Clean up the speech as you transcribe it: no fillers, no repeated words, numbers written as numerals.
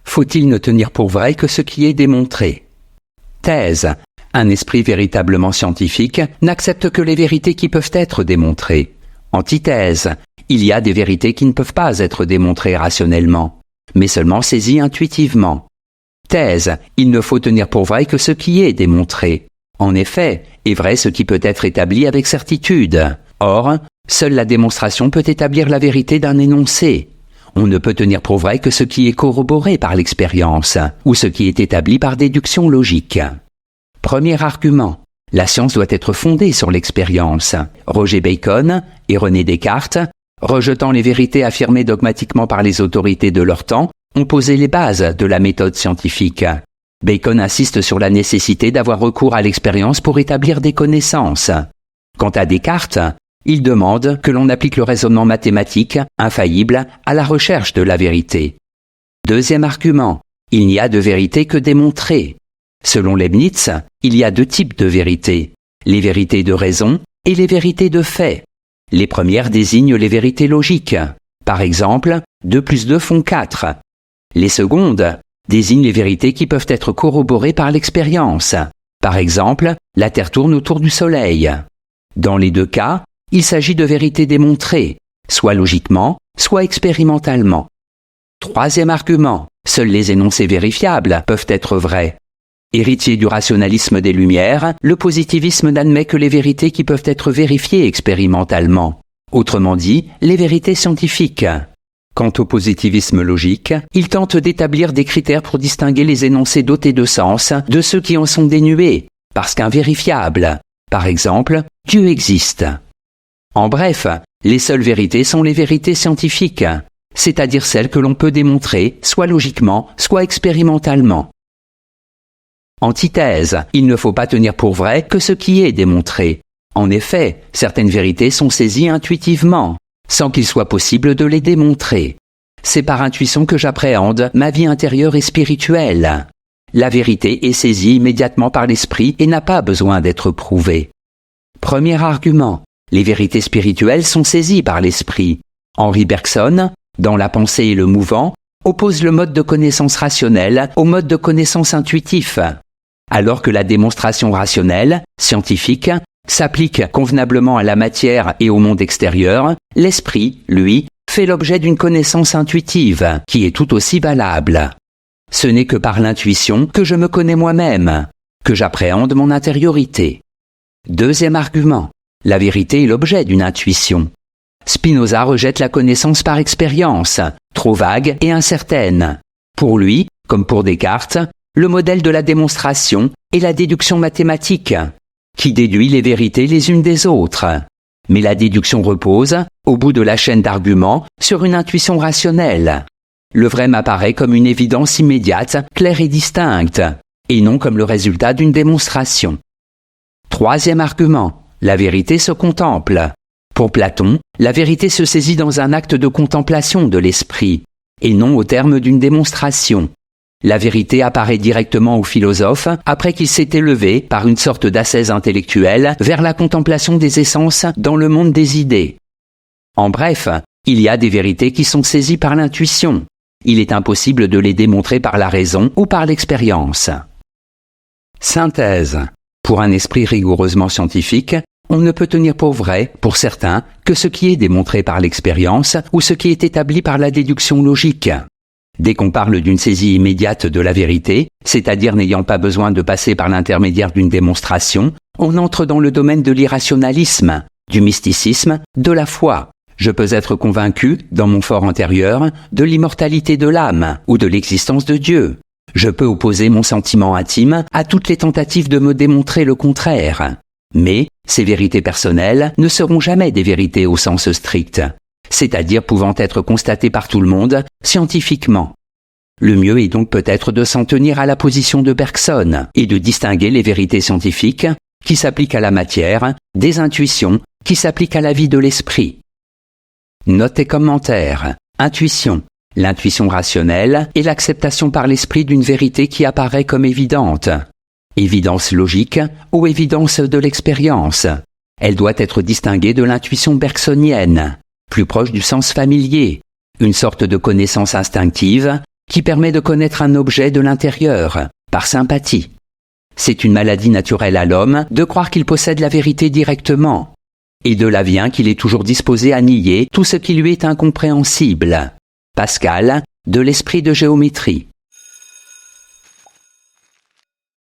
Faut-il ne tenir pour vrai que ce qui est démontré? Thèse. Un esprit véritablement scientifique n'accepte que les vérités qui peuvent être démontrées. Antithèse. Il y a des vérités qui ne peuvent pas être démontrées rationnellement, mais seulement saisies intuitivement. Thèse. Il ne faut tenir pour vrai que ce qui est démontré. En effet, est vrai ce qui peut être établi avec certitude. Or, seule la démonstration peut établir la vérité d'un énoncé. On ne peut tenir pour vrai que ce qui est corroboré par l'expérience, ou ce qui est établi par déduction logique. Premier argument. La science doit être fondée sur l'expérience. Roger Bacon et René Descartes, rejetant les vérités affirmées dogmatiquement par les autorités de leur temps, ont posé les bases de la méthode scientifique. Bacon insiste sur la nécessité d'avoir recours à l'expérience pour établir des connaissances. Quant à Descartes, il demande que l'on applique le raisonnement mathématique, infaillible, à la recherche de la vérité. Deuxième argument. Il n'y a de vérité que démontrée. Selon Leibniz, il y a deux types de vérités, les vérités de raison et les vérités de fait. Les premières désignent les vérités logiques. Par exemple, 2 plus 2 font 4. Les secondes désignent les vérités qui peuvent être corroborées par l'expérience. Par exemple, la Terre tourne autour du Soleil. Dans les deux cas, il s'agit de vérités démontrées, soit logiquement, soit expérimentalement. Troisième argument, seuls les énoncés vérifiables peuvent être vrais. Héritier du rationalisme des Lumières, le positivisme n'admet que les vérités qui peuvent être vérifiées expérimentalement. Autrement dit, les vérités scientifiques. Quant au positivisme logique, il tente d'établir des critères pour distinguer les énoncés dotés de sens de ceux qui en sont dénués, parce qu'invérifiables. Par exemple, Dieu existe. En bref, les seules vérités sont les vérités scientifiques, c'est-à-dire celles que l'on peut démontrer, soit logiquement, soit expérimentalement. Antithèse. Il ne faut pas tenir pour vrai que ce qui est démontré. En effet, certaines vérités sont saisies intuitivement, sans qu'il soit possible de les démontrer. C'est par intuition que j'appréhende ma vie intérieure et spirituelle. La vérité est saisie immédiatement par l'esprit et n'a pas besoin d'être prouvée. Premier argument. Les vérités spirituelles sont saisies par l'esprit. Henri Bergson, dans La pensée et le mouvant, oppose le mode de connaissance rationnelle au mode de connaissance intuitif. Alors que la démonstration rationnelle, scientifique, s'applique convenablement à la matière et au monde extérieur, l'esprit, lui, fait l'objet d'une connaissance intuitive, qui est tout aussi valable. Ce n'est que par l'intuition que je me connais moi-même, que j'appréhende mon intériorité. Deuxième argument. La vérité est l'objet d'une intuition. Spinoza rejette la connaissance par expérience, trop vague et incertaine. Pour lui, comme pour Descartes, le modèle de la démonstration est la déduction mathématique, qui déduit les vérités les unes des autres. Mais la déduction repose, au bout de la chaîne d'arguments, sur une intuition rationnelle. Le vrai m'apparaît comme une évidence immédiate, claire et distincte, et non comme le résultat d'une démonstration. Troisième argument. La vérité se contemple. Pour Platon, la vérité se saisit dans un acte de contemplation de l'esprit, et non au terme d'une démonstration. La vérité apparaît directement au philosophe après qu'il s'est élevé, par une sorte d'ascèse intellectuelle, vers la contemplation des essences dans le monde des idées. En bref, il y a des vérités qui sont saisies par l'intuition. Il est impossible de les démontrer par la raison ou par l'expérience. Synthèse. Pour un esprit rigoureusement scientifique, on ne peut tenir pour vrai, pour certains, que ce qui est démontré par l'expérience ou ce qui est établi par la déduction logique. Dès qu'on parle d'une saisie immédiate de la vérité, c'est-à-dire n'ayant pas besoin de passer par l'intermédiaire d'une démonstration, on entre dans le domaine de l'irrationalisme, du mysticisme, de la foi. Je peux être convaincu, dans mon fort antérieur, de l'immortalité de l'âme ou de l'existence de Dieu. Je peux opposer mon sentiment intime à toutes les tentatives de me démontrer le contraire. Mais ces vérités personnelles ne seront jamais des vérités au sens strict, c'est-à-dire pouvant être constatées par tout le monde, scientifiquement. Le mieux est donc peut-être de s'en tenir à la position de Bergson et de distinguer les vérités scientifiques qui s'appliquent à la matière des intuitions qui s'appliquent à la vie de l'esprit. Notes et commentaires. Intuition. L'intuition rationnelle est l'acceptation par l'esprit d'une vérité qui apparaît comme évidente. Évidence logique ou évidence de l'expérience. Elle doit être distinguée de l'intuition bergsonienne, plus proche du sens familier, une sorte de connaissance instinctive qui permet de connaître un objet de l'intérieur, par sympathie. C'est une maladie naturelle à l'homme de croire qu'il possède la vérité directement. Et de là vient qu'il est toujours disposé à nier tout ce qui lui est incompréhensible. Pascal, de l'esprit de géométrie.